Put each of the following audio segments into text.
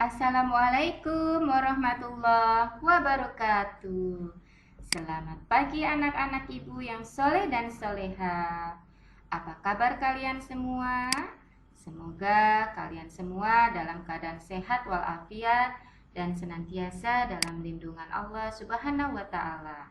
Assalamualaikum warahmatullahi wabarakatuh. Selamat pagi anak-anak ibu yang soleh dan soleha. Apa kabar kalian semua? Semoga kalian semua dalam keadaan sehat walafiat dan senantiasa dalam lindungan Allah Subhanahu wa Ta'ala.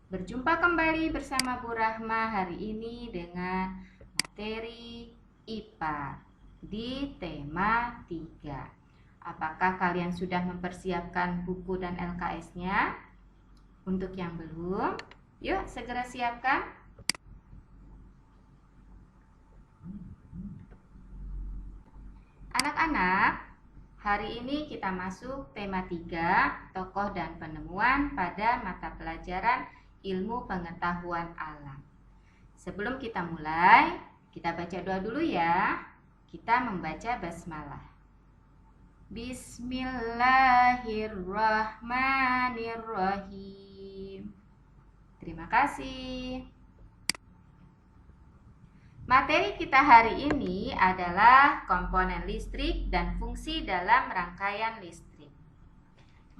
Berjumpa kembali bersama Bu Rahma hari ini dengan materi IPA di tema 3. Apakah kalian sudah mempersiapkan buku dan LKS-nya? Untuk yang belum, yuk segera siapkan. Anak-anak, hari ini kita masuk tema 3, tokoh dan penemuan pada mata pelajaran ilmu pengetahuan alam. Sebelum kita mulai, kita baca doa dulu ya. Kita membaca basmalah. Bismillahirrahmanirrahim. Terima kasih. Materi kita hari ini adalah komponen listrik dan fungsi dalam rangkaian listrik.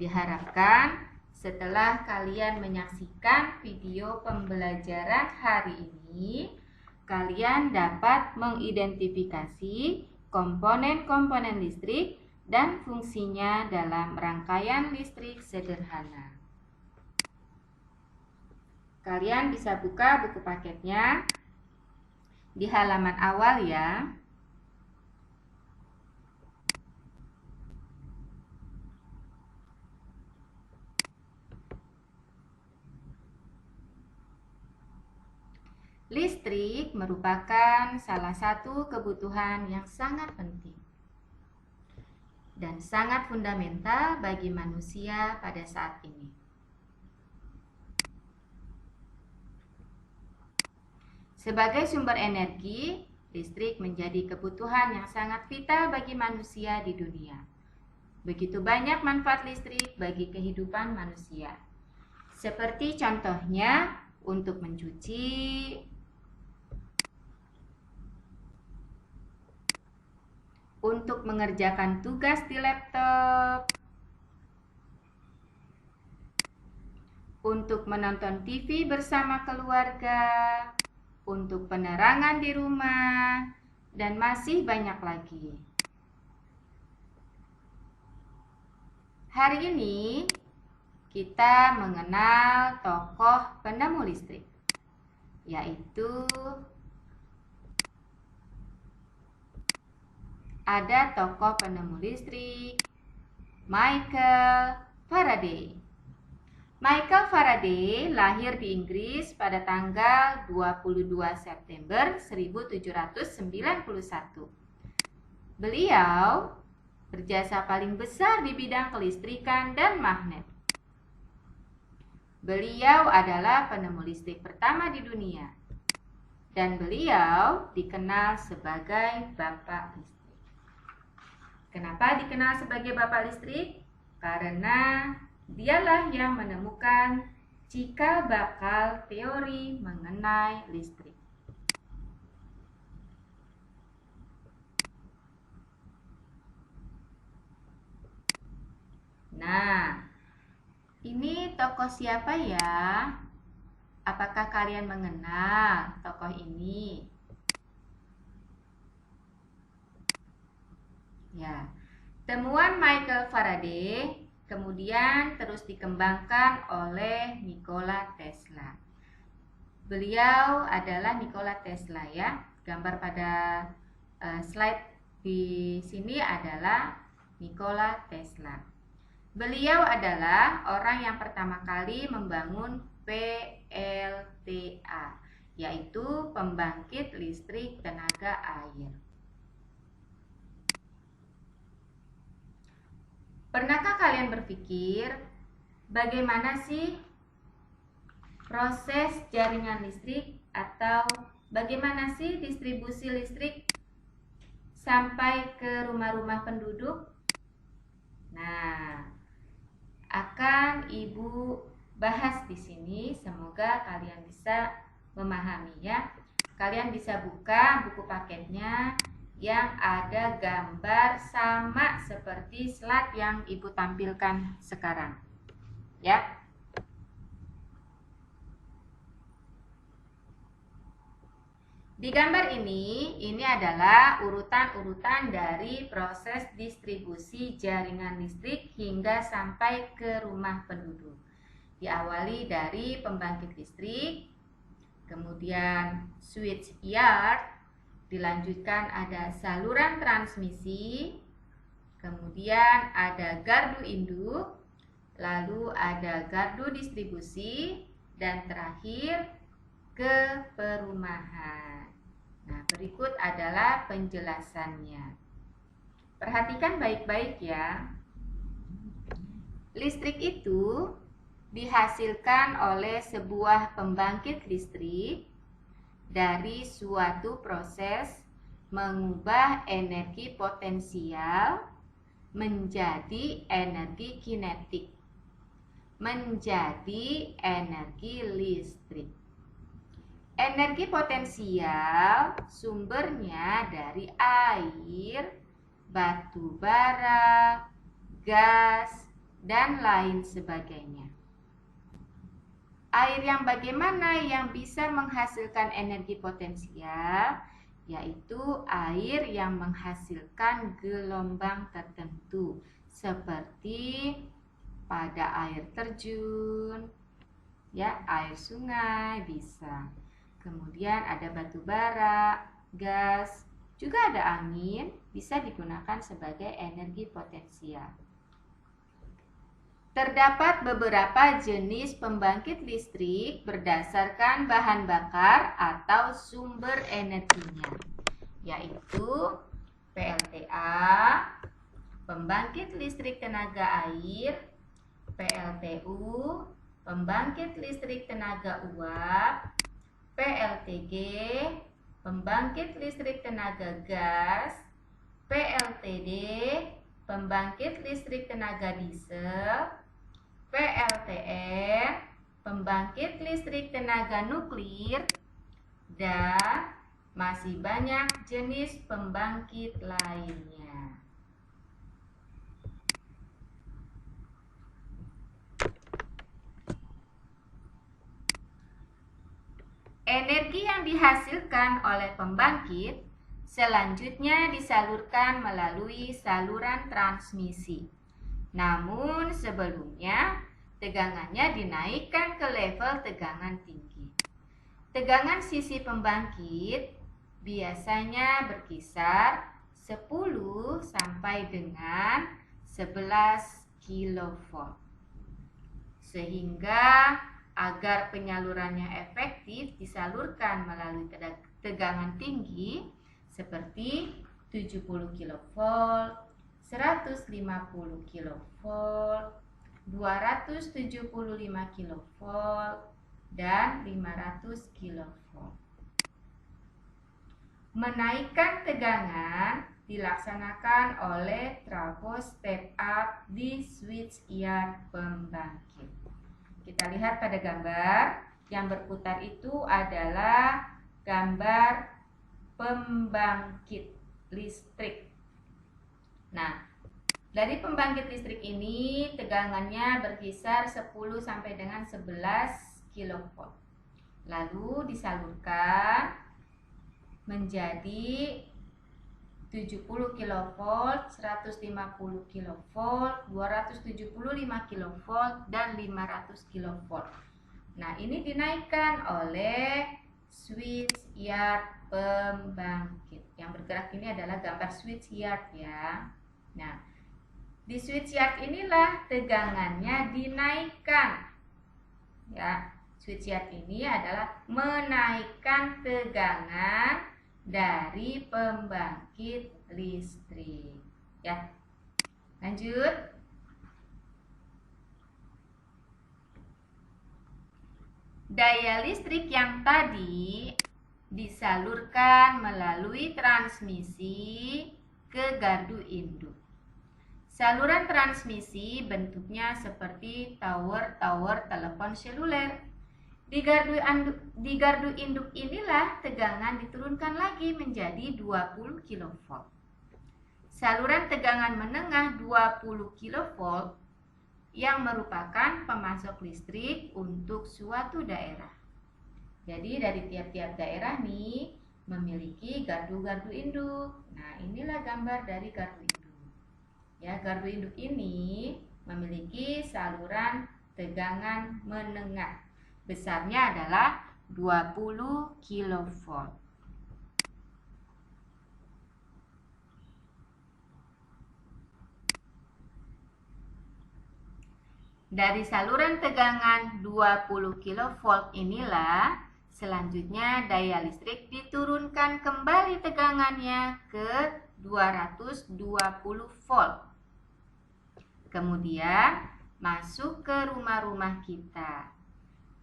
Diharapkan setelah kalian menyaksikan video pembelajaran hari ini, kalian dapat mengidentifikasi komponen-komponen listrik dan fungsinya dalam rangkaian listrik sederhana. Kalian bisa buka buku paketnya di halaman awal ya. Listrik merupakan salah satu kebutuhan yang sangat penting dan sangat fundamental bagi manusia pada saat ini. Sebagai sumber energi, listrik menjadi kebutuhan yang sangat vital bagi manusia di dunia. Begitu banyak manfaat listrik bagi kehidupan manusia. Seperti contohnya untuk mencuci, untuk mengerjakan tugas di laptop, untuk menonton TV bersama keluarga, untuk penerangan di rumah, dan masih banyak lagi. Hari ini kita mengenal tokoh penemu listrik, yaitu ada tokoh penemu listrik Michael Faraday. Michael Faraday lahir di Inggris pada tanggal 22 September 1791. Beliau berjasa paling besar di bidang kelistrikan dan magnet. Beliau adalah penemu listrik pertama di dunia, dan beliau dikenal sebagai Bapak Listrik. Kenapa dikenal sebagai Bapak Listrik? Karena dialah yang menemukan cikal bakal teori mengenai listrik. Nah, ini tokoh siapa ya? Apakah kalian mengenal tokoh ini? Ya, temuan Michael Faraday kemudian terus dikembangkan oleh Nikola Tesla. Beliau adalah Nikola Tesla ya. Gambar pada slide di sini adalah Nikola Tesla. Beliau adalah orang yang pertama kali membangun PLTA, yaitu pembangkit listrik tenaga air. Pernahkah kalian berpikir bagaimana sih proses jaringan listrik atau bagaimana sih distribusi listrik sampai ke rumah-rumah penduduk? Nah, akan Ibu bahas di sini. Semoga kalian bisa memahami ya. Kalian bisa buka buku paketnya yang ada gambar sama seperti slide yang Ibu tampilkan sekarang. Ya. Di gambar ini adalah urutan-urutan dari proses distribusi jaringan listrik hingga sampai ke rumah penduduk. Diawali dari pembangkit listrik, kemudian switch yard, dilanjutkan ada saluran transmisi, kemudian ada gardu induk, lalu ada gardu distribusi, dan terakhir ke perumahan. Nah, berikut adalah penjelasannya. Perhatikan baik-baik ya. Listrik itu dihasilkan oleh sebuah pembangkit listrik dari suatu proses mengubah energi potensial menjadi energi kinetik, menjadi energi listrik. Energi potensial sumbernya dari air, batu bara, gas, dan lain sebagainya. Air yang bagaimana yang bisa menghasilkan energi potensial? Yaitu air yang menghasilkan gelombang tertentu, seperti pada air terjun, ya, air sungai bisa. Kemudian ada batu bara, gas, juga ada angin, bisa digunakan sebagai energi potensial. Terdapat beberapa jenis pembangkit listrik berdasarkan bahan bakar atau sumber energinya, yaitu PLTA, pembangkit listrik tenaga air, PLTU, pembangkit listrik tenaga uap, PLTG, pembangkit listrik tenaga gas, PLTD, pembangkit listrik tenaga diesel, PLTN, pembangkit listrik tenaga nuklir, dan masih banyak jenis pembangkit lainnya. Energi yang dihasilkan oleh pembangkit selanjutnya disalurkan melalui saluran transmisi. Namun sebelumnya tegangannya dinaikkan ke level tegangan tinggi. Tegangan sisi pembangkit biasanya berkisar 10 sampai dengan 11 kV. Sehingga agar penyalurannya efektif disalurkan melalui tegangan tinggi seperti 70 kV, 150 kV, 275 kV, dan 500 kV. Menaikkan tegangan dilaksanakan oleh trafo step up di switch yard pembangkit. Kita lihat pada gambar yang berputar itu adalah gambar pembangkit listrik. Nah, dari pembangkit listrik ini tegangannya berkisar 10 sampai dengan 11 kV. Lalu disalurkan menjadi 70 kV, 150 kV, 275 kV, dan 500 kV. Nah, ini dinaikkan oleh switch yard pembangkit. Yang bergerak ini adalah gambar switch yard ya. Nah, di switch yard inilah tegangannya dinaikkan. Ya, switch yard ini adalah menaikkan tegangan dari pembangkit listrik. Ya. Lanjut. Daya listrik yang tadi disalurkan melalui transmisi ke gardu induk. Saluran transmisi bentuknya seperti tower-tower telepon seluler. Di gardu induk inilah tegangan diturunkan lagi menjadi 20 kV. Saluran tegangan menengah 20 kV yang merupakan pemasok listrik untuk suatu daerah. Jadi dari tiap-tiap daerah nih memiliki gardu-gardu induk. Nah, inilah gambar dari gardu induk. Ya, gardu induk ini memiliki saluran tegangan menengah. Besarnya adalah 20 kV. Dari saluran tegangan 20 kV inilah selanjutnya daya listrik diturunkan kembali tegangannya ke 220 volt. Kemudian masuk ke rumah-rumah kita.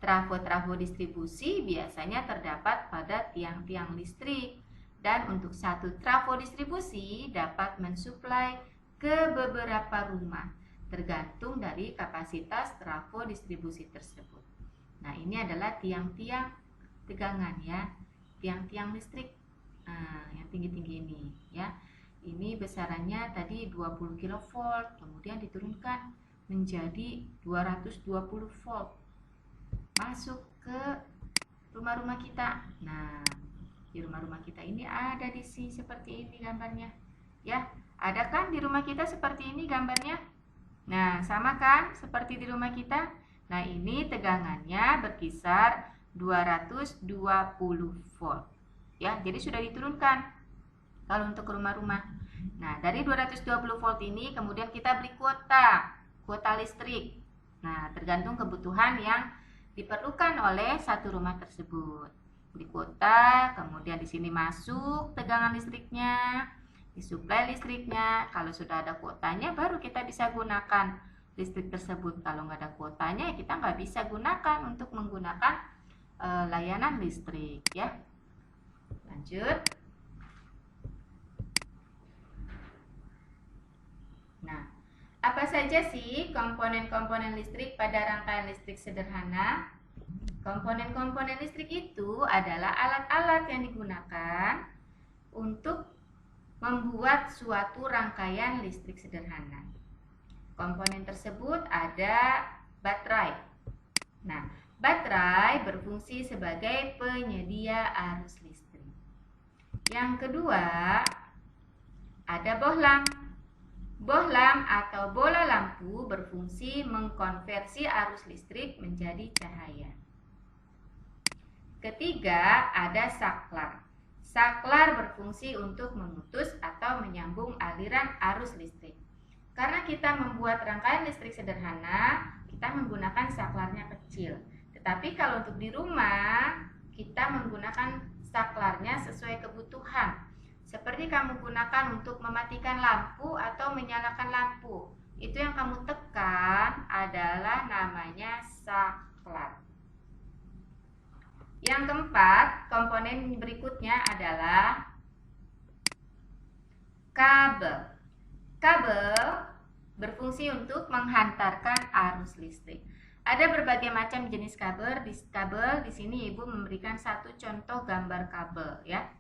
Trafo-trafo distribusi biasanya terdapat pada tiang-tiang listrik, dan untuk satu trafo distribusi dapat mensuplai ke beberapa rumah, tergantung dari kapasitas trafo distribusi tersebut. Nah, ini adalah tiang-tiang tegangan ya, tiang-tiang listrik yang tinggi-tinggi ini ya. Ini besarannya tadi 20 kV, kemudian diturunkan menjadi 220 volt. Masuk ke rumah-rumah kita. Nah, di rumah-rumah kita ini ada di sini seperti ini gambarnya. Ya, ada kan di rumah kita seperti ini gambarnya? Nah, sama kan seperti di rumah kita? Nah, ini tegangannya berkisar 220 volt. Ya, jadi sudah diturunkan kalau untuk rumah-rumah. Nah, dari 220 volt ini kemudian kita beli kuota listrik. Nah, tergantung kebutuhan yang diperlukan oleh satu rumah tersebut. Beli kuota, kemudian di sini masuk tegangan listriknya, disuplai listriknya. Kalau sudah ada kuotanya baru kita bisa gunakan listrik tersebut. Kalau nggak ada kuotanya kita nggak bisa gunakan untuk menggunakan layanan listrik ya. Lanjut. Nah, apa saja sih komponen-komponen listrik pada rangkaian listrik sederhana? Komponen-komponen listrik itu adalah alat-alat yang digunakan untuk membuat suatu rangkaian listrik sederhana. Komponen tersebut ada baterai. Nah, baterai berfungsi sebagai penyedia arus listrik. Yang kedua, ada bohlam. Bohlam atau bola lampu berfungsi mengkonversi arus listrik menjadi cahaya. Ketiga, ada saklar. Saklar berfungsi untuk memutus atau menyambung aliran arus listrik. Karena kita membuat rangkaian listrik sederhana, kita menggunakan saklarnya kecil. Tetapi kalau untuk di rumah, kita menggunakan saklarnya sesuai kebutuhan. Seperti kamu gunakan untuk mematikan lampu atau menyalakan lampu. Itu yang kamu tekan adalah namanya saklar. Yang keempat, komponen berikutnya adalah kabel. Kabel berfungsi untuk menghantarkan arus listrik. Ada berbagai macam jenis kabel. Di sini Ibu memberikan satu contoh gambar kabel ya.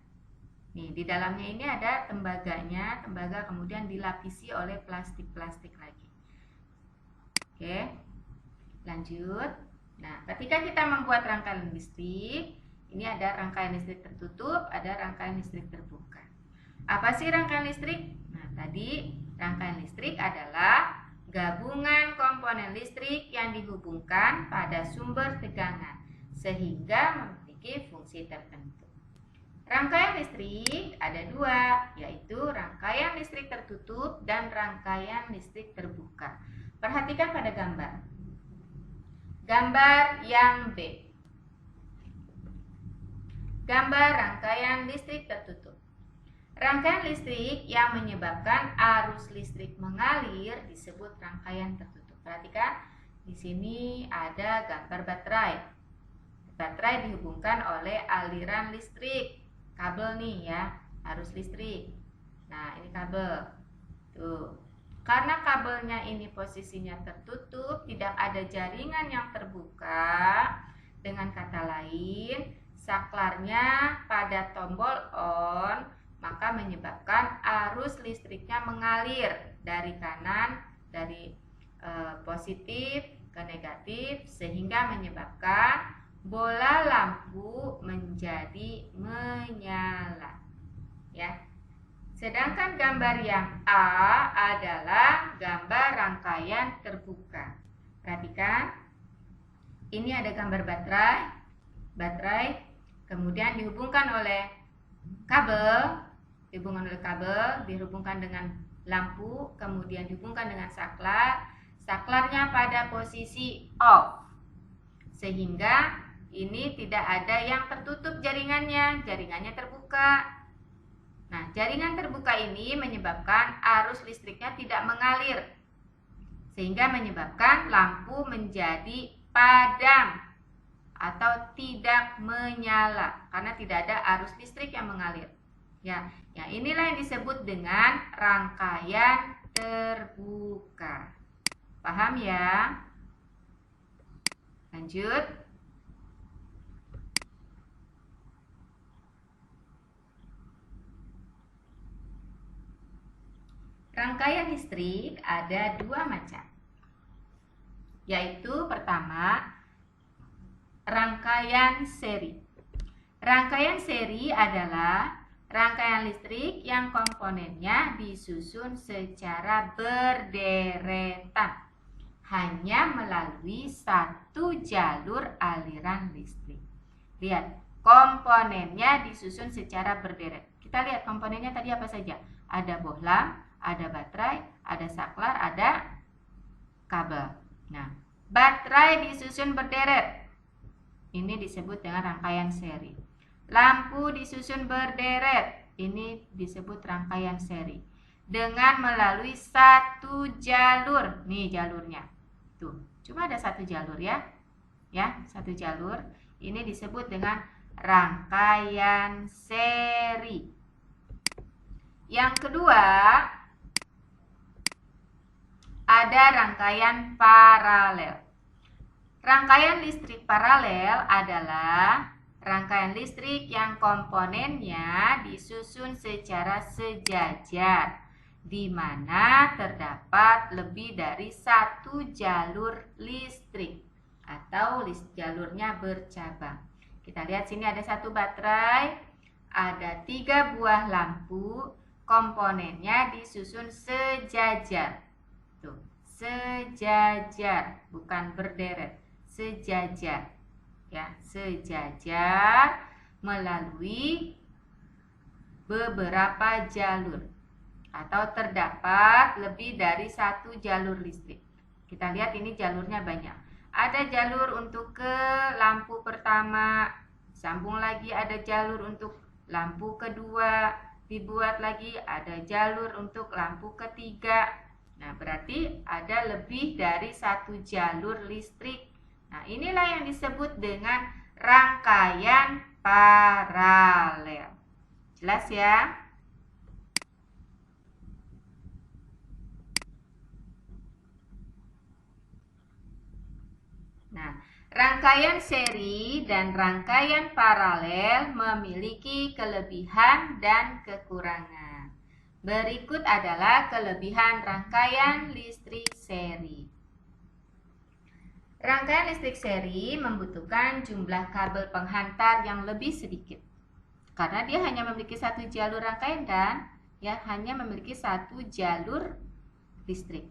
Nih, di dalamnya ini ada tembaganya, tembaga kemudian dilapisi oleh plastik-plastik lagi. Oke, lanjut. Nah, ketika kita membuat rangkaian listrik, ini ada rangkaian listrik tertutup, ada rangkaian listrik terbuka. Apa sih rangkaian listrik? Nah, tadi rangkaian listrik adalah gabungan komponen listrik yang dihubungkan pada sumber tegangan sehingga memiliki fungsi tertentu. Rangkaian listrik ada dua, yaitu rangkaian listrik tertutup dan rangkaian listrik terbuka. Perhatikan pada gambar. Gambar yang B. Gambar rangkaian listrik tertutup. Rangkaian listrik yang menyebabkan arus listrik mengalir disebut rangkaian tertutup. Perhatikan, di sini ada gambar baterai. Baterai dihubungkan oleh aliran listrik. Kabel nih ya, arus listrik. Nah, ini kabel. Tuh. Karena kabelnya ini posisinya tertutup, tidak ada jaringan yang terbuka, Dengan kata lain, saklarnya pada tombol on, maka menyebabkan arus listriknya mengalir dari kanan, dari positif ke negatif, sehingga menyebabkan bola lampu menjadi menyala. Ya. Sedangkan gambar yang A adalah gambar rangkaian terbuka. Perhatikan, ini ada gambar baterai, kemudian dihubungkan oleh kabel, dihubungkan dengan lampu, kemudian dihubungkan dengan saklar. Saklarnya pada posisi off, sehingga ini tidak ada yang tertutup jaringannya terbuka. Nah, jaringan terbuka ini menyebabkan arus listriknya tidak mengalir, sehingga menyebabkan lampu menjadi padam atau tidak menyala karena tidak ada arus listrik yang mengalir. Ya, inilah yang disebut dengan rangkaian terbuka. Paham ya? Lanjut. Rangkaian listrik ada dua macam, yaitu pertama, rangkaian seri. Rangkaian seri adalah rangkaian listrik yang komponennya disusun secara berderetan, hanya melalui satu jalur aliran listrik. Lihat, komponennya disusun secara berderet. Kita lihat komponennya tadi apa saja? Ada bohlam, ada baterai, ada saklar, ada kabel. Nah, baterai disusun berderet. Ini disebut dengan rangkaian seri. Lampu disusun berderet. Ini disebut rangkaian seri. Dengan melalui satu jalur. Nih jalurnya. Tuh, cuma ada satu jalur ya. Ya, satu jalur. Ini disebut dengan rangkaian seri. Yang kedua, ada rangkaian paralel. Rangkaian listrik paralel adalah rangkaian listrik yang komponennya disusun secara sejajar, di mana terdapat lebih dari satu jalur listrik atau jalurnya bercabang. Kita lihat sini ada satu baterai, ada 3 buah lampu, komponennya disusun sejajar. Tuh, sejajar, bukan berderet, sejajar. Ya, sejajar melalui beberapa jalur atau terdapat lebih dari satu jalur listrik. Kita lihat ini jalurnya banyak. Ada jalur untuk ke lampu pertama, sambung lagi ada jalur untuk lampu kedua, dibuat lagi ada jalur untuk lampu ketiga. Nah, berarti ada lebih dari satu jalur listrik. Nah, inilah yang disebut dengan rangkaian paralel. Jelas ya? Nah, rangkaian seri dan rangkaian paralel memiliki kelebihan dan kekurangan. Berikut adalah kelebihan rangkaian listrik seri. Rangkaian listrik seri membutuhkan jumlah kabel penghantar yang lebih sedikit, karena dia hanya memiliki satu jalur rangkaian dan hanya memiliki satu jalur listrik.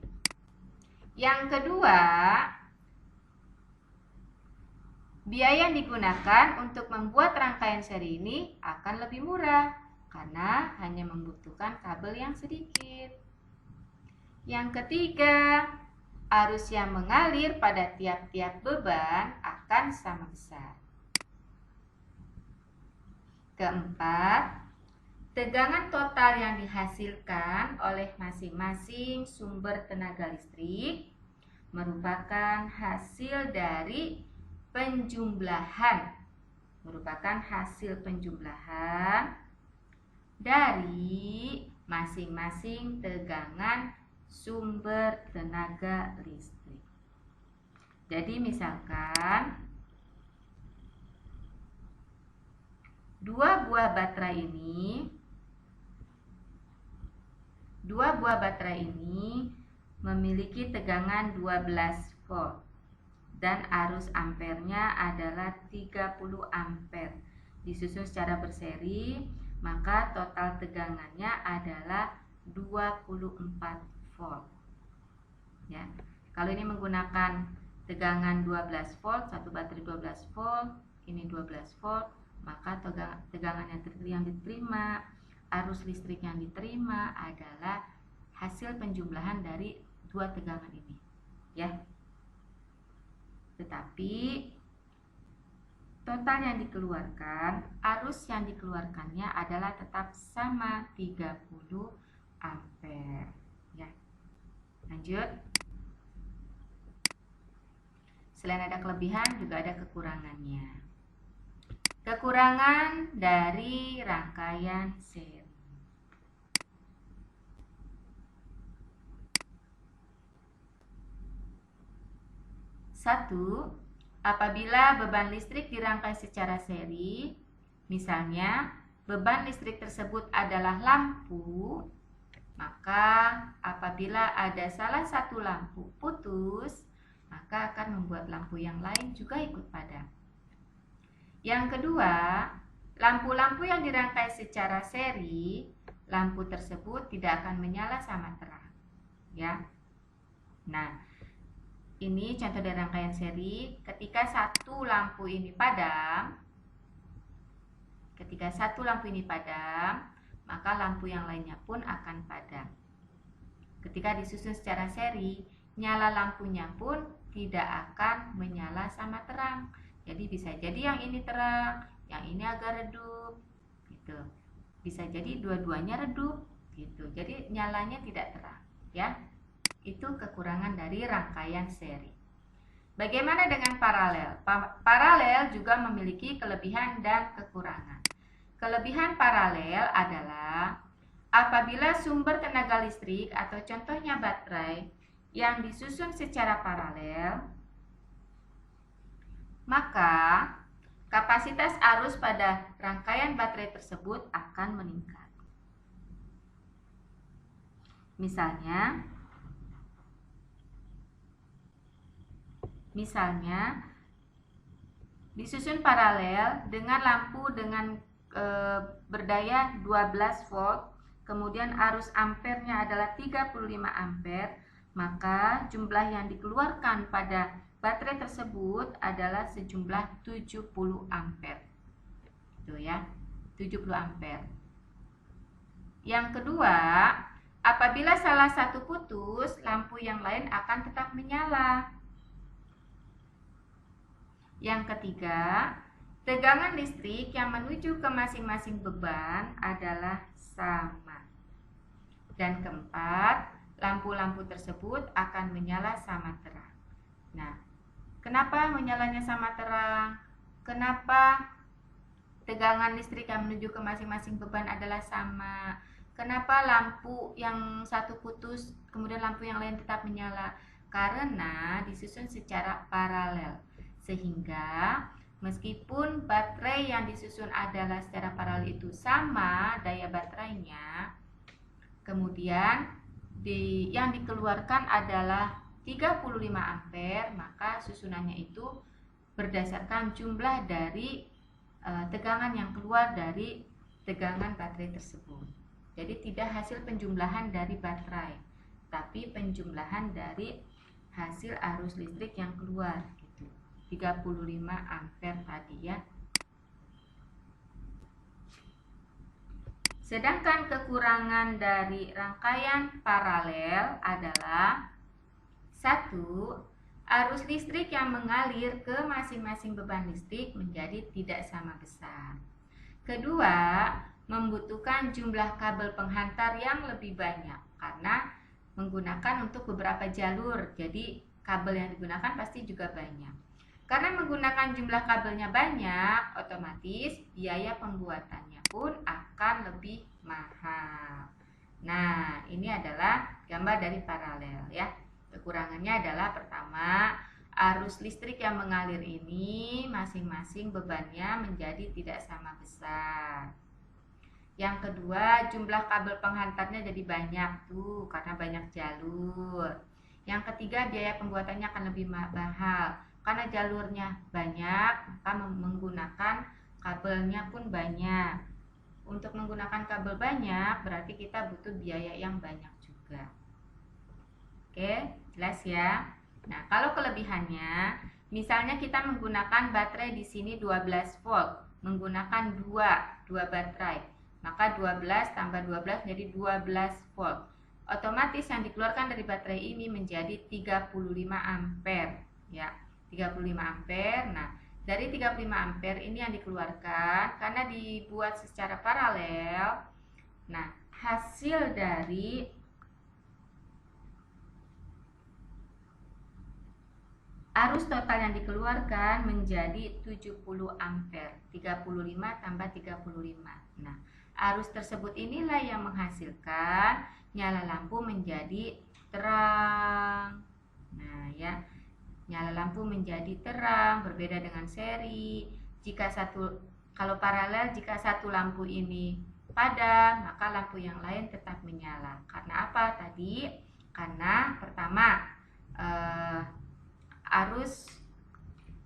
Yang kedua, biaya yang digunakan untuk membuat rangkaian seri ini akan lebih murah karena hanya membutuhkan kabel yang sedikit. Yang ketiga, arus yang mengalir pada tiap-tiap beban akan sama besar. Keempat, tegangan total yang dihasilkan oleh masing-masing sumber tenaga listrik merupakan hasil dari penjumlahan dari masing-masing tegangan sumber tenaga listrik. Jadi misalkan Dua buah baterai ini memiliki tegangan 12 volt dan arus ampernya adalah 30 ampere. Disusun secara berseri, maka total tegangannya adalah 24 volt. Ya. Kalau ini menggunakan tegangan 12 volt, satu baterai 12 volt, ini 12 volt, maka tegangan yang diterima, arus listrik yang diterima adalah hasil penjumlahan dari dua tegangan ini, ya. Tetapi total yang dikeluarkan, arus yang dikeluarkannya adalah tetap sama 30 ampere, ya. Lanjut. Selain ada kelebihan, juga ada kekurangannya. Kekurangan dari rangkaian seri. Satu, apabila beban listrik dirangkai secara seri, misalnya beban listrik tersebut adalah lampu, maka apabila ada salah satu lampu putus, maka akan membuat lampu yang lain juga ikut padam. Yang kedua, lampu-lampu yang dirangkai secara seri, lampu tersebut tidak akan menyala sama terang, ya. Nah, ini contoh dari rangkaian seri. Ketika satu lampu ini padam, maka lampu yang lainnya pun akan padam. Ketika disusun secara seri, nyala lampunya pun tidak akan menyala sama terang. Jadi bisa jadi yang ini terang, yang ini agak redup, gitu. Bisa jadi dua-duanya redup, gitu. Jadi nyalanya tidak terang, ya. Itu kekurangan dari rangkaian seri. Bagaimana dengan paralel? Paralel juga memiliki kelebihan dan kekurangan. Kelebihan paralel adalah apabila sumber tenaga listrik atau contohnya baterai yang disusun secara paralel, maka kapasitas arus pada rangkaian baterai tersebut akan meningkat. Misalnya disusun paralel dengan lampu dengan berdaya 12 volt, kemudian arus ampernya adalah 35 ampere, maka jumlah yang dikeluarkan pada baterai tersebut adalah sejumlah 70 ampere. Itu ya, 70 ampere. Yang kedua, apabila salah satu putus, lampu yang lain akan tetap menyala. Yang ketiga, tegangan listrik yang menuju ke masing-masing beban adalah sama. Dan keempat, lampu-lampu tersebut akan menyala sama terang. Nah, kenapa menyalanya sama terang? Kenapa tegangan listrik yang menuju ke masing-masing beban adalah sama? Kenapa lampu yang satu putus, kemudian lampu yang lain tetap menyala? Karena disusun secara paralel. Sehingga meskipun baterai yang disusun adalah secara paralel itu sama daya baterainya, kemudian yang dikeluarkan adalah 35 ampere, maka susunannya itu berdasarkan jumlah dari tegangan yang keluar dari tegangan baterai tersebut. Jadi tidak hasil penjumlahan dari baterai, tapi penjumlahan dari hasil arus listrik yang keluar, gitu. 35 ampere tadi, ya. Sedangkan kekurangan dari rangkaian paralel adalah: 1. Arus listrik yang mengalir ke masing-masing beban listrik menjadi tidak sama besar. Kedua, membutuhkan jumlah kabel penghantar yang lebih banyak karena menggunakan untuk beberapa jalur. Jadi kabel yang digunakan pasti juga banyak. Karena menggunakan jumlah kabelnya banyak, otomatis biaya pembuatannya pun akan lebih mahal. Nah, ini adalah gambar dari paralel, ya. Kekurangannya adalah: pertama, arus listrik yang mengalir ini masing-masing bebannya menjadi tidak sama besar. Yang kedua, jumlah kabel penghantarnya jadi banyak tuh karena banyak jalur. Yang ketiga, biaya pembuatannya akan lebih mahal karena jalurnya banyak, maka menggunakan kabelnya pun banyak. Untuk menggunakan kabel banyak berarti kita butuh biaya yang banyak juga. Oke, jelas ya. Nah, kalau kelebihannya, misalnya kita menggunakan baterai di sini 12 volt, menggunakan dua baterai, maka 12 tambah 12 jadi 12 volt. Otomatis yang dikeluarkan dari baterai ini menjadi 35 ampere, ya. 35 ampere. Nah, dari 35 ampere ini yang dikeluarkan karena dibuat secara paralel. Nah, hasil dari arus total yang dikeluarkan menjadi 70 ampere. 35 tambah 35. Nah, arus tersebut inilah yang menghasilkan nyala lampu menjadi terang. Nah, ya. Nyala lampu menjadi terang, berbeda dengan seri. Kalau paralel, jika satu lampu ini padam, maka lampu yang lain tetap menyala. Karena apa tadi? Karena pertama, arus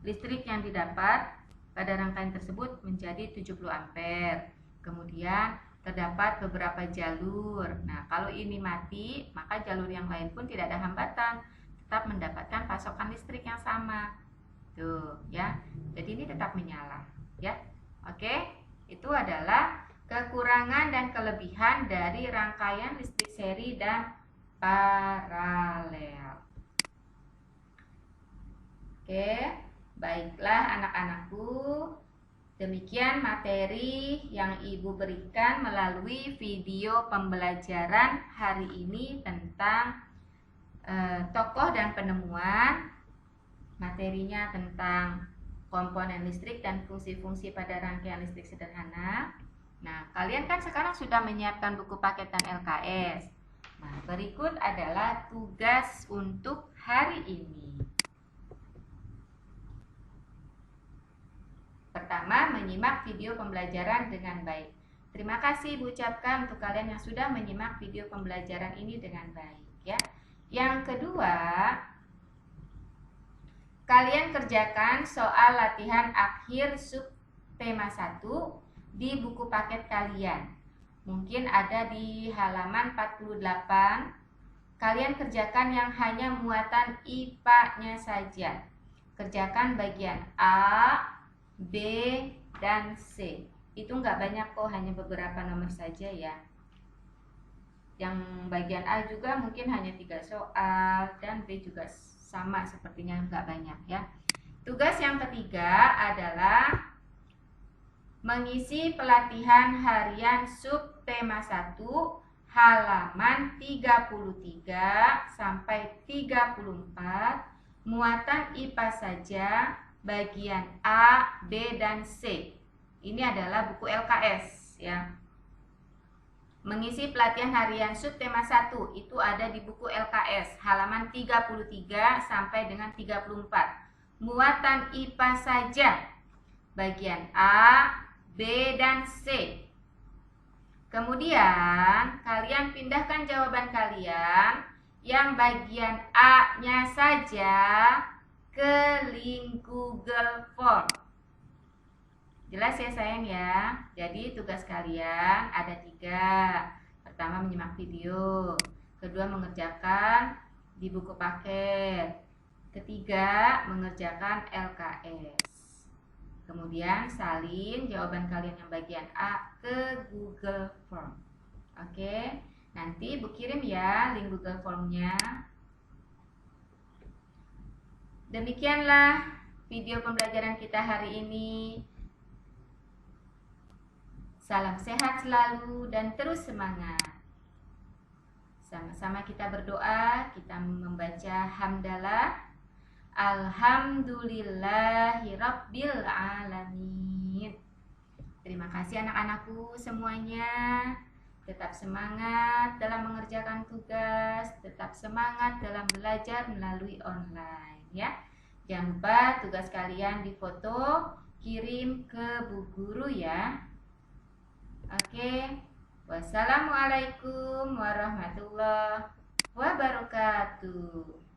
listrik yang didapat pada rangkaian tersebut menjadi 70 ampere. Kemudian terdapat beberapa jalur. Nah, kalau ini mati, maka jalur yang lain pun tidak ada hambatan, tetap mendapatkan pasokan listrik yang sama. Tuh, ya. Jadi ini tetap menyala, ya. Oke, itu adalah kekurangan dan kelebihan dari rangkaian listrik seri dan paralel. Oke, baiklah anak-anakku. Demikian materi yang Ibu berikan melalui video pembelajaran hari ini tentang tokoh dan penemuan. Materinya tentang komponen listrik dan fungsi-fungsi pada rangkaian listrik sederhana. Nah, kalian kan sekarang sudah menyiapkan buku paketan LKS. Nah, berikut adalah tugas untuk hari ini. Pertama, menyimak video pembelajaran dengan baik. Terima kasih Ibu ucapkan untuk kalian yang sudah menyimak video pembelajaran ini dengan baik, ya. Yang kedua, kalian kerjakan soal latihan akhir subtema 1 di buku paket kalian. Mungkin ada di halaman 48. Kalian kerjakan yang hanya muatan IPA-nya saja. Kerjakan bagian A, B, dan C. Itu nggak banyak kok, hanya beberapa nomor saja ya. Yang bagian A juga mungkin hanya 3 soal, dan B juga sama sepertinya, nggak banyak ya. Tugas yang ketiga adalah mengisi pelatihan harian subtema 1 halaman 33 sampai 34, muatan IPA saja, bagian A, B, dan C. Ini adalah buku LKS ya. Mengisi pelatihan harian subtema 1 itu ada di buku LKS halaman 33 sampai dengan 34. Muatan IPA saja, bagian A, B, dan C. Kemudian kalian pindahkan jawaban kalian yang bagian A-nya saja ke link Google Form. Jelas ya sayang ya. Jadi tugas kalian ada 3. Pertama, menyimak video. Kedua, mengerjakan di buku paket. Ketiga, mengerjakan LKS. Kemudian salin jawaban kalian yang bagian A ke Google Form. Oke, nanti Ibu kirim ya link Google Formnya. Demikianlah video pembelajaran kita hari ini. Salam sehat selalu dan terus semangat. Sama-sama kita berdoa, kita membaca hamdalah. Alhamdulillahirabbil alamin. Terima kasih anak-anakku semuanya. Tetap semangat dalam mengerjakan tugas, tetap semangat dalam belajar melalui online ya. Jangan lupa tugas kalian difoto, kirim ke Bu Guru ya. Oke. Wassalamualaikum warahmatullahi wabarakatuh.